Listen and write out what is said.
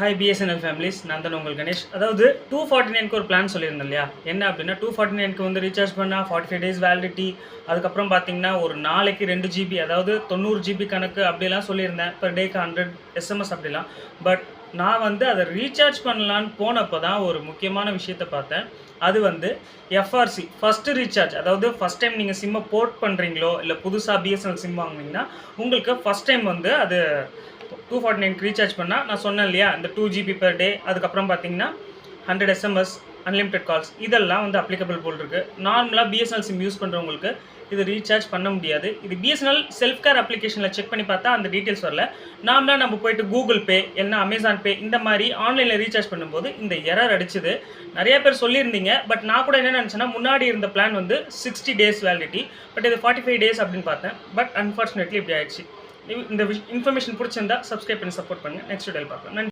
Hi BSNL families, நான் தான் உங்கள் கணேஷ். அதாவது 249க்கு ஒரு பிளான் சொல்லியிருந்தேன் இல்லையா? என்ன அப்படின்னா 249க்கு வந்து ரீசார்ஜ் பண்ணால் 45 டேஸ் வேலிடிட்டி, அதுக்கப்புறம் பார்த்தீங்கன்னா ஒரு நாளைக்கு 2 ஜிபி, அதாவது 90 ஜிபி கணக்கு அப்படிலாம் சொல்லியிருந்தேன். பர் டேக்கு 100 எஸ்எம்எஸ் அப்படிலாம். பட் நான் வந்து அதை ரீசார்ஜ் பண்ணலான்னு போனப்போ தான் ஒரு முக்கியமான விஷயத்தை பார்த்தேன். அது வந்து எஃப்ஆர்சி ஃபஸ்ட்டு ரீசார்ஜ், அதாவது ஃபஸ்ட் டைம் நீங்கள் சிம்மை போர்ட் பண்ணுறீங்களோ இல்லை புதுசாக பிஎஸ்என்எல் சிம் வாங்குனீங்கன்னா உங்களுக்கு ஃபஸ்ட் டைம் வந்து அது 249 ரீசார்ஜ் பண்ணால் நான் சொன்னேன் இல்லையா, இந்த 2 ஜிபி பெர் டே, அதுக்கப்புறம் பார்த்தீங்கன்னா 100 எஸ்எம்எஸ், அன்லிமிட்டெட் கால்ஸ், இதெல்லாம் வந்து அப்ளிகபிள் போல் இருக்குது. நார்மலாக பிஎஸ்என்எல் சிம் யூஸ் பண்ணுறவங்களுக்கு இது ரீசார்ஜ் பண்ண முடியாது. இது பிஎஸ்என்எல் செல்ஃப் கேர் அப்ளிகேஷனில் செக் பண்ணி பார்த்தா அந்த டீட்டெயில்ஸ் வரல. நார்மலாக நம்ம போயிட்டு கூகுள் பே இல்லைனா அமேசான் பே இந்த மாதிரி ஆன்லைனில் ரீசார்ஜ் பண்ணும்போது இந்த எரர் அடிச்சுது. நிறைய பேர் சொல்லியிருந்தீங்க. பட் நான் கூட என்ன நினச்சேன்னா, முன்னாடி இருந்த பிளான் வந்து 60 டேஸ் வேலிடிட்டி, பட் இது 45 டேஸ் அப்படின்னு பார்த்தேன். பட் அன்ஃபார்ச்சுனேட்லி இப்படி ஆயிடுச்சு. இந்த இன்ஃபர்மேஷன் பிடிச்சிருந்தா சப்ஸ்கிரைப் பண்ணி சப்போர்ட் பண்ணுங்கள். நெக்ஸ்ட் வீடியோவில் பார்க்கலாம். நன்றி.